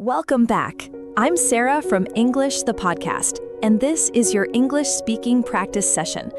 Welcome back. I'm Sarah from English the Podcast, and this is your English speaking practice session.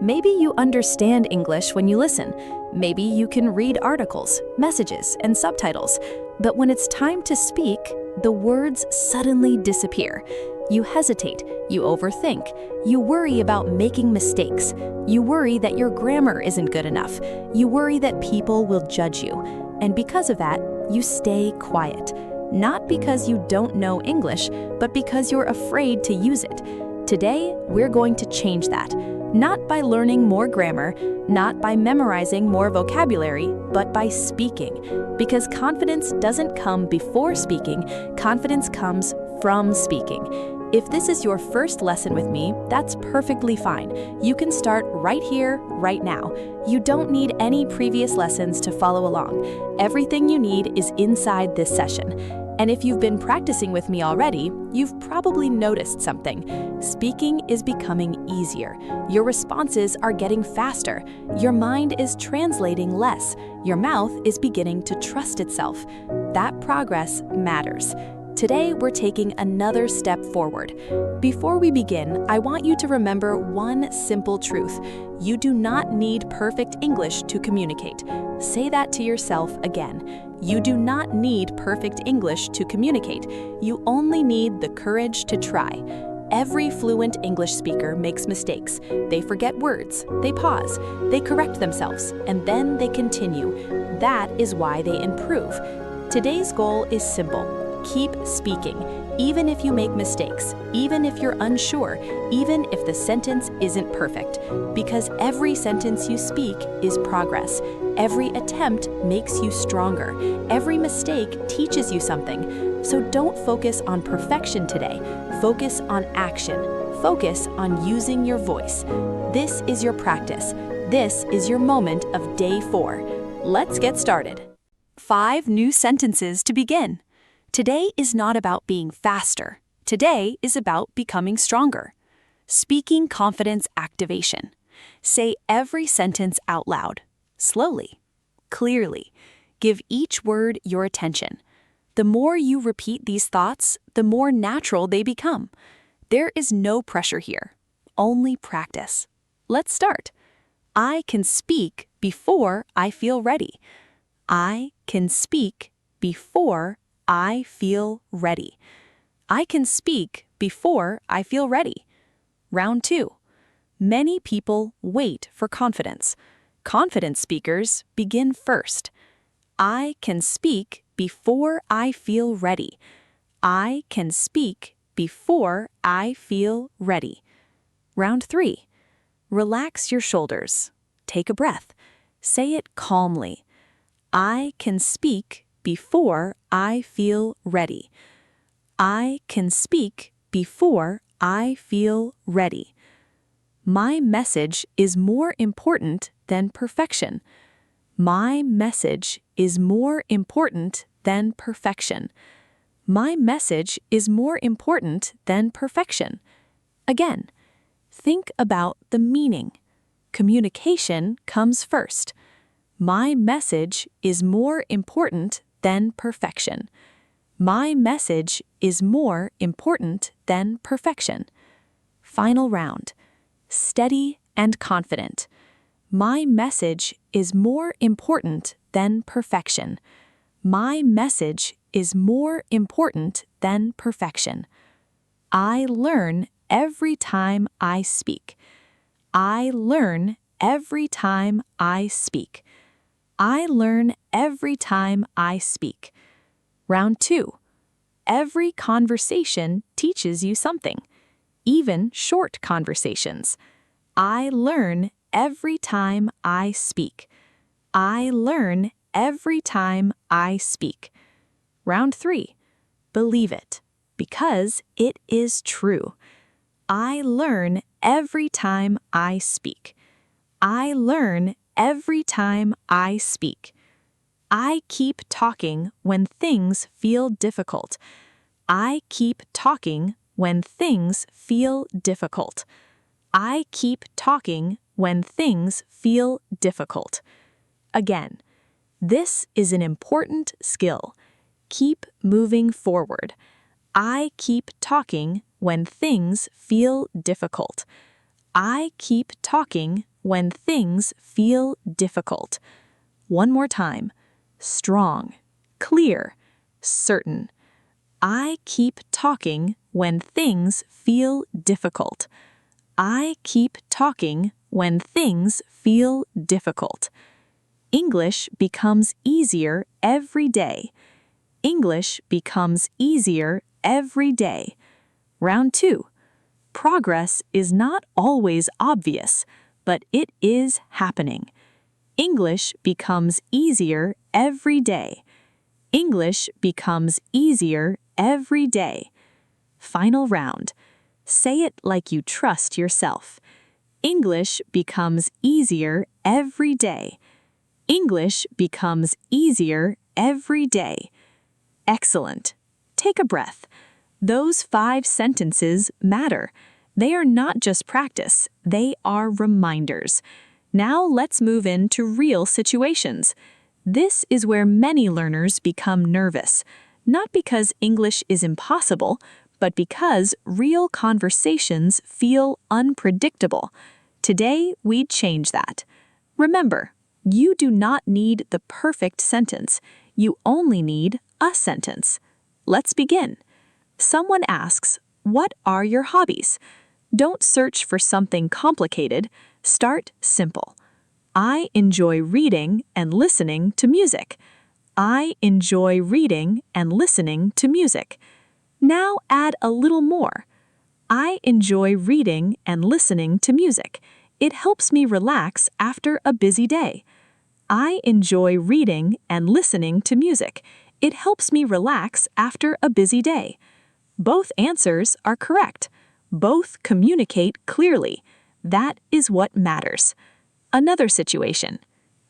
Maybe you understand English when you listen. Maybe you can read articles, messages, and subtitles. But when it's time to speak, the words suddenly disappear. You hesitate, you overthink, you worry about making mistakes. You worry that your grammar isn't good enough. You worry that people will judge you. And because of that, you stay quiet. Not because you don't know English, but because you're afraid to use it. Today, we're going to change that. Not by learning more grammar, not by memorizing more vocabulary, but by speaking. Because confidence doesn't come before speaking, confidence comes from speaking. If this is your first lesson with me, that's perfectly fine. You can start right here, right now. You don't need any previous lessons to follow along. Everything you need is inside this session. And if you've been practicing with me already, you've probably noticed something. Speaking is becoming easier. Your responses are getting faster. Your mind is translating less. Your mouth is beginning to trust itself. That progress matters. Today, we're taking another step forward. Before we begin, I want you to remember one simple truth. You do not need perfect English to communicate. Say that to yourself again. You do not need perfect English to communicate. You only need the courage to try. Every fluent English speaker makes mistakes. They forget words, they pause, they correct themselves, and then they continue. That is why they improve. Today's goal is simple. Keep speaking, even if you make mistakes, even if you're unsure, even if the sentence isn't perfect. Because every sentence you speak is progress. Every attempt makes you stronger. Every mistake teaches you something. So don't focus on perfection today. Focus on action. Focus on using your voice. This is your practice. This is your moment of day 4. Let's get started. 5 new sentences to begin. Today is not about being faster. Today is about becoming stronger. Speaking confidence activation. Say every sentence out loud, slowly, clearly. Give each word your attention. The more you repeat these thoughts, the more natural they become. There is no pressure here, only practice. Let's start. I can speak before I feel ready. I can speak before I feel ready. I can speak before I feel ready. Round 2. Many people wait for confidence. Confident speakers begin first. I can speak before I feel ready. I can speak before I feel ready. Round 3. Relax your shoulders. Take a breath. Say it calmly. I can speak before I feel ready. I can speak before I feel ready. My message is more important than perfection. My message is more important than perfection. My message is more important than perfection. Again, think about the meaning. Communication comes first. My message is more important than perfection. My message is more important than perfection. Final round. Steady and confident. My message is more important than perfection. My message is more important than perfection. I learn every time I speak. I learn every time I speak. I learn every time I speak. Round 2. Every conversation teaches you something, even short conversations. I learn every time I speak. I learn every time I speak. Round 3. Believe it, because it is true. I learn every time I speak. I learn every time I speak. I keep talking when things feel difficult. I keep talking when things feel difficult. I keep talking when things feel difficult. Again, this is an important skill. keep moving forward. I keep talking when things feel difficult. I keep talking when things feel difficult. One more time. Strong, clear, certain. I keep talking when things feel difficult. I keep talking when things feel difficult. English becomes easier every day. English becomes easier every day. Round 2. Progress is not always obvious, but it is happening. English becomes easier every day. English becomes easier every day. Final round. Say it like you trust yourself. English becomes easier every day. English becomes easier every day. Excellent. Take a breath. Those 5 sentences matter. They are not just practice, they are reminders. Now let's move into real situations. This is where many learners become nervous, not because English is impossible, but because real conversations feel unpredictable. Today, we change that. Remember, you do not need the perfect sentence. You only need a sentence. Let's begin. Someone asks, "What are your hobbies?" Don't search for something complicated. Start simple. I enjoy reading and listening to music. I enjoy reading and listening to music. Now add a little more. I enjoy reading and listening to music. It helps me relax after a busy day. I enjoy reading and listening to music. It helps me relax after a busy day. Both answers are correct. Both communicate clearly. That is what matters. Another situation.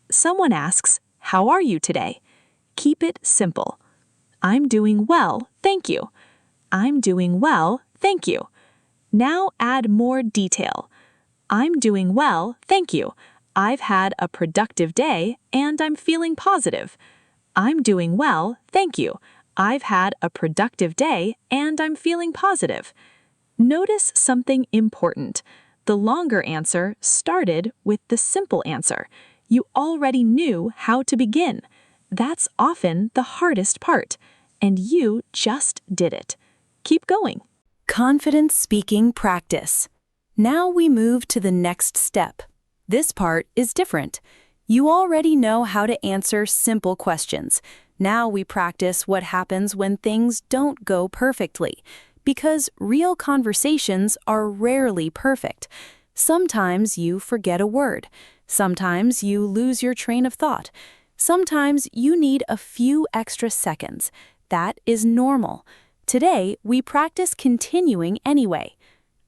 Someone asks, "How are you today?" Keep it simple. I'm doing well, thank you. I'm doing well, thank you. Now add more detail. I'm doing well, thank you. I've had a productive day and I'm feeling positive. I'm doing well, thank you. I've had a productive day and I'm feeling positive. Notice something important. The longer answer started with the simple answer. You already knew how to begin. That's often the hardest part, and you just did it. Keep going. Confident speaking practice. Now we move to the next step. This part is different. You already know how to answer simple questions. Now we practice what happens when things don't go perfectly. Because real conversations are rarely perfect. Sometimes you forget a word. Sometimes you lose your train of thought. Sometimes you need a few extra seconds. That is normal. Today, we practice continuing anyway.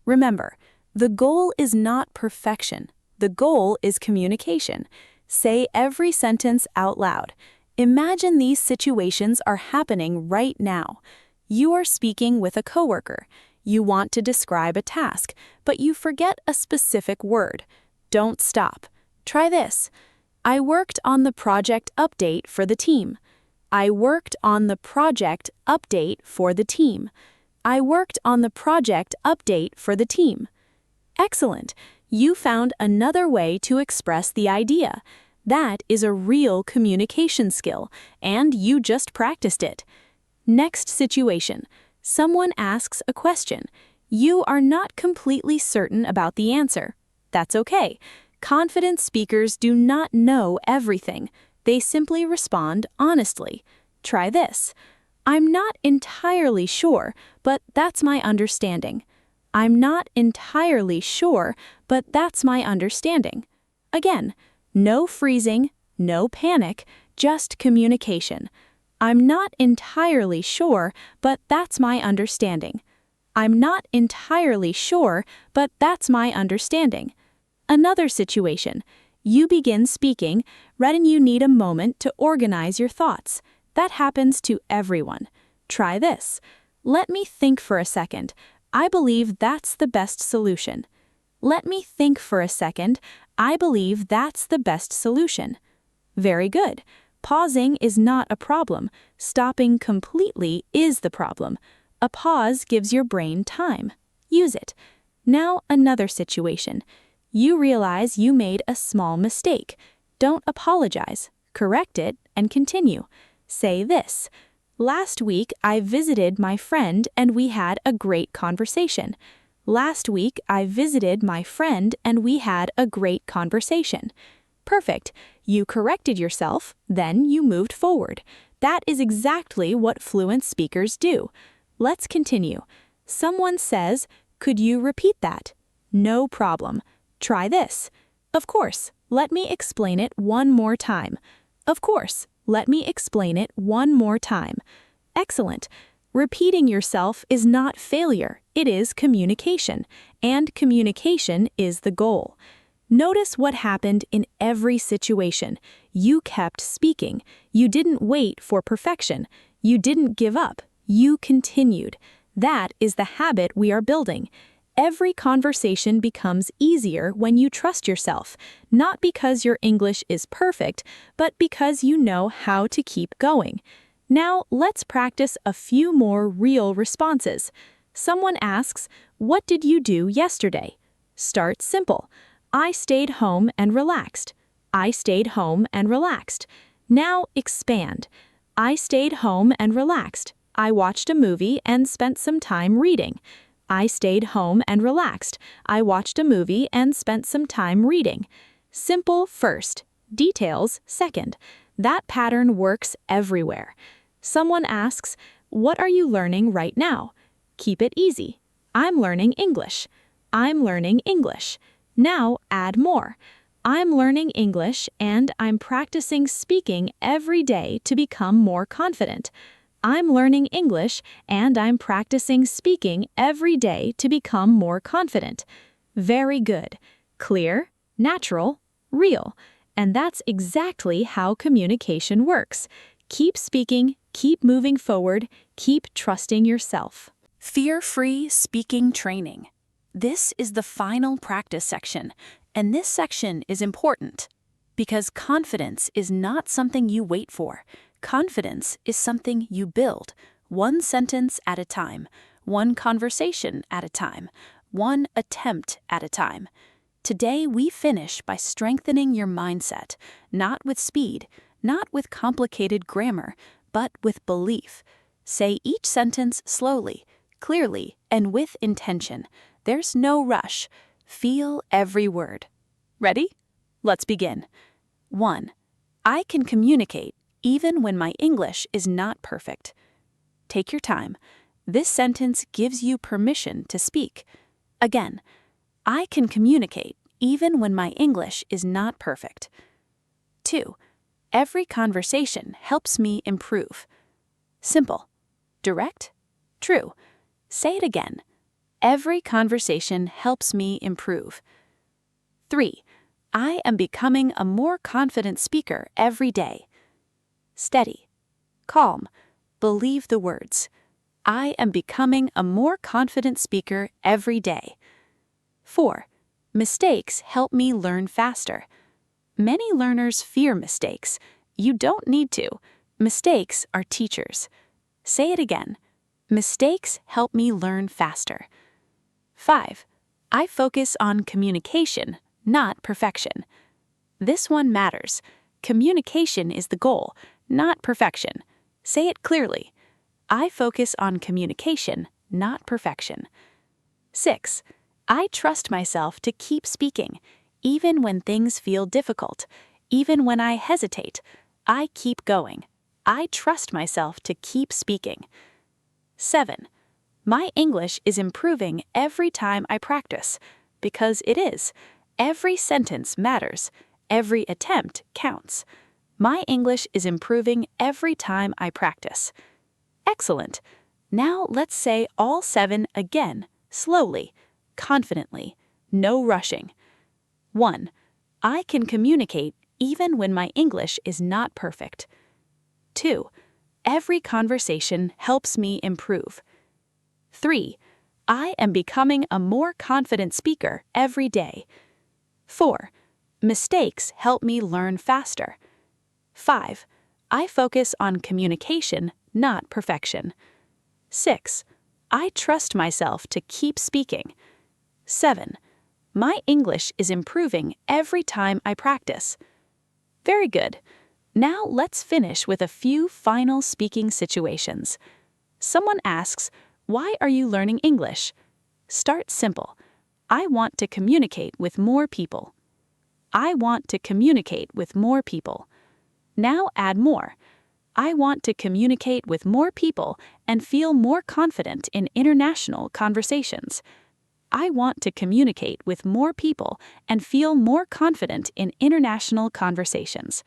Remember, the goal is not perfection. The goal is communication. Say every sentence out loud. Imagine these situations are happening right now. You are speaking with a coworker. You want to describe a task, but you forget a specific word. Don't stop. Try this. I worked on the project update for the team. I worked on the project update for the team. I worked on the project update for the team. Excellent. You found another way to express the idea. That is a real communication skill, and you just practiced it. Next situation. Someone asks a question. You are not completely certain about the answer. That's okay. Confident speakers do not know everything. They simply respond honestly. Try this. I'm not entirely sure, but that's my understanding. I'm not entirely sure, but that's my understanding. Again, no freezing, no panic, just communication. I'm not entirely sure, but that's my understanding. I'm not entirely sure, but that's my understanding. Another situation. You begin speaking, and you need a moment to organize your thoughts. That happens to everyone. Try this. Let me think for a second. I believe that's the best solution. Let me think for a second. I believe that's the best solution. Very good. Pausing is not a problem. Stopping completely is the problem. A pause gives your brain time. Use it. Now, another situation. You realize you made a small mistake. Don't apologize. Correct it and continue. Say this: "Last week, I visited my friend and we had a great conversation." Last week, I visited my friend and we had a great conversation. Perfect. You corrected yourself, then you moved forward. That is exactly what fluent speakers do. Let's continue. Someone says, "Could you repeat that?" No problem. Try this. "Of course. Let me explain it one more time." Of course. Let me explain it one more time. Excellent. Repeating yourself is not failure, it is communication, and communication is the goal. Notice what happened in every situation. You kept speaking. You didn't wait for perfection. You didn't give up. You continued. That is the habit we are building. Every conversation becomes easier when you trust yourself, not because your English is perfect, but because you know how to keep going. Now, let's practice a few more real responses. Someone asks, "What did you do yesterday?" Start simple. "I stayed home and relaxed." I stayed home and relaxed. Now expand. "I stayed home and relaxed. I watched a movie and spent some time reading." I stayed home and relaxed. I watched a movie and spent some time reading. Simple first, details second. That pattern works everywhere. Someone asks, "What are you learning right now?" Keep it easy. "I'm learning English." I'm learning English. Now add more. "I'm learning English and I'm practicing speaking every day to become more confident." I'm learning English and I'm practicing speaking every day to become more confident. Very good. Clear, natural, real. And that's exactly how communication works. Keep speaking, keep moving forward, keep trusting yourself. Fear-free speaking training. This is the final practice section, and this section is important because confidence is not something you wait for. Confidence is something you build, one sentence at a time, one conversation at a time, one attempt at a time. Today we finish by strengthening your mindset, not with speed, not with complicated grammar, but with belief. Say each sentence slowly, clearly, and with intention. There's no rush. Feel every word. Ready? Let's begin. 1. I can communicate even when my English is not perfect. Take your time. This sentence gives you permission to speak. Again, I can communicate even when my English is not perfect. 2. Every conversation helps me improve. Simple. Direct. True. Say it again. Every conversation helps me improve. 3. I am becoming a more confident speaker every day. Steady. Calm. Believe the words. I am becoming a more confident speaker every day. 4. Mistakes help me learn faster. Many learners fear mistakes. You don't need to. Mistakes are teachers. Say it again. Mistakes help me learn faster. 5. I focus on communication, not perfection. This one matters. Communication is the goal, not perfection. Say it clearly. I focus on communication, not perfection. 6. I trust myself to keep speaking, even when things feel difficult, even when I hesitate. I keep going. I trust myself to keep speaking. 7. My English is improving every time I practice, because it is. Every sentence matters. Every attempt counts. My English is improving every time I practice. Excellent. Now let's say all 7 again, slowly, confidently, no rushing. 1. I can communicate even when my English is not perfect. 2. Every conversation helps me improve. 3. I am becoming a more confident speaker every day. 4. Mistakes help me learn faster. 5. I focus on communication, not perfection. 6. I trust myself to keep speaking. 7. My English is improving every time I practice. Very good. Now let's finish with a few final speaking situations. Someone asks, "Why are you learning English?" Start simple. I want to communicate with more people. I want to communicate with more people. Now add more. I want to communicate with more people and feel more confident in international conversations. I want to communicate with more people and feel more confident in international conversations.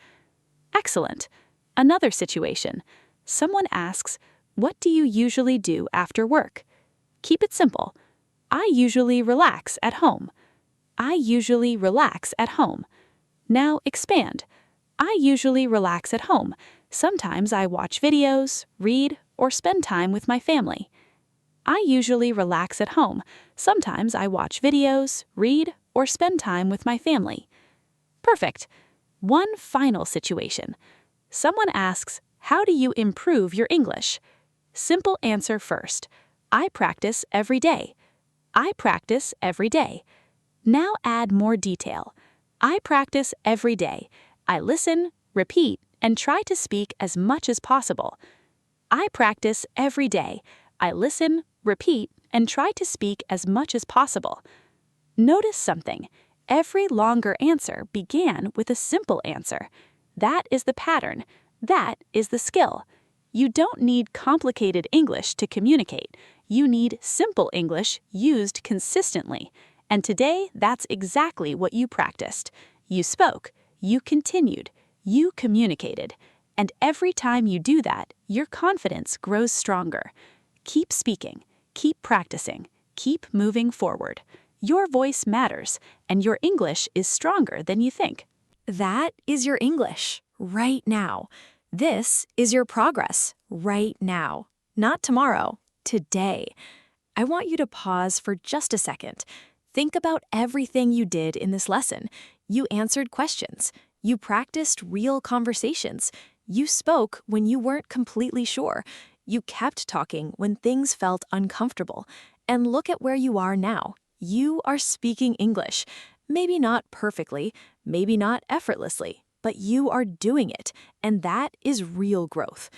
Excellent. Another situation. Someone asks, "What do you usually do after work?" Keep it simple. I usually relax at home. I usually relax at home. Now expand. I usually relax at home. Sometimes I watch videos, read, or spend time with my family. I usually relax at home. Sometimes I watch videos, read, or spend time with my family. Perfect. One final situation. Someone asks, "How do you improve your English?" Simple answer first. I practice every day. I practice every day. Now add more detail. I practice every day. I listen, repeat, and try to speak as much as possible. I practice every day. I listen, repeat, and try to speak as much as possible. Notice something. Every longer answer began with a simple answer. That is the pattern. That is the skill. You don't need complicated English to communicate. You need simple English used consistently. And today, that's exactly what you practiced. You spoke. You continued. You communicated. And every time you do that, your confidence grows stronger. Keep speaking. Keep practicing. Keep moving forward. Your voice matters, and your English is stronger than you think. That is your English, right now. This is your progress, right now. Not tomorrow, today. I want you to pause for just a second. Think about everything you did in this lesson. You answered questions. You practiced real conversations. You spoke when you weren't completely sure. You kept talking when things felt uncomfortable. And look at where you are now. You are speaking English. Maybe not perfectly, maybe not effortlessly, but you are doing it, and that is real growth.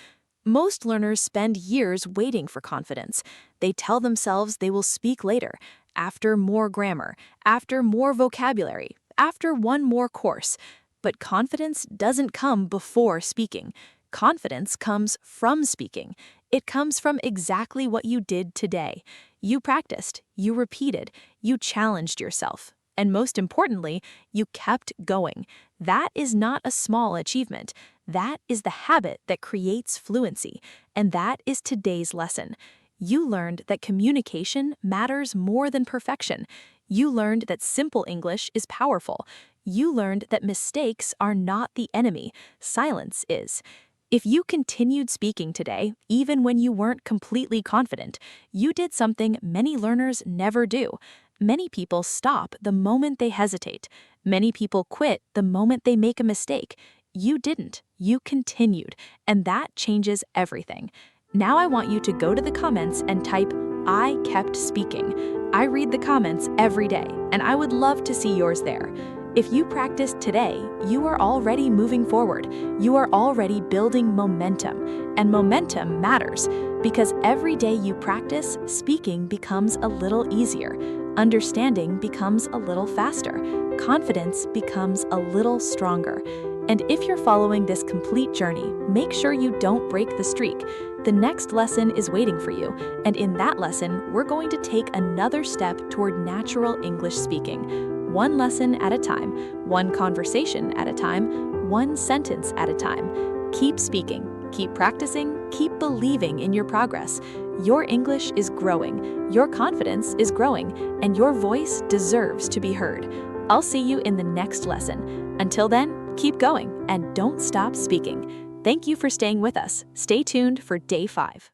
Most learners spend years waiting for confidence. They tell themselves they will speak later, after more grammar, after more vocabulary, after one more course. But confidence doesn't come before speaking. Confidence comes from speaking. It comes from exactly what you did today. You practiced, you repeated, you challenged yourself. And most importantly, you kept going. That is not a small achievement. That is the habit that creates fluency. And that is today's lesson. You learned that communication matters more than perfection. You learned that simple English is powerful. You learned that mistakes are not the enemy. Silence is. If you continued speaking today, even when you weren't completely confident, you did something many learners never do. Many people stop the moment they hesitate. Many people quit the moment they make a mistake. You didn't. You continued. And that changes everything. Now I want you to go to the comments and type, "I kept speaking." I read the comments every day, and I would love to see yours there. If you practiced today, you are already moving forward. You are already building momentum. And momentum matters because every day you practice, speaking becomes a little easier. Understanding becomes a little faster. Confidence becomes a little stronger. And if you're following this complete journey, make sure you don't break the streak. The next lesson is waiting for you, and in that lesson, we're going to take another step toward natural English speaking. One lesson at a time, one conversation at a time, one sentence at a time. Keep speaking, keep practicing, keep believing in your progress. Your English is growing, your confidence is growing, and your voice deserves to be heard. I'll see you in the next lesson. Until then, keep going and don't stop speaking. Thank you for staying with us. Stay tuned for day 5.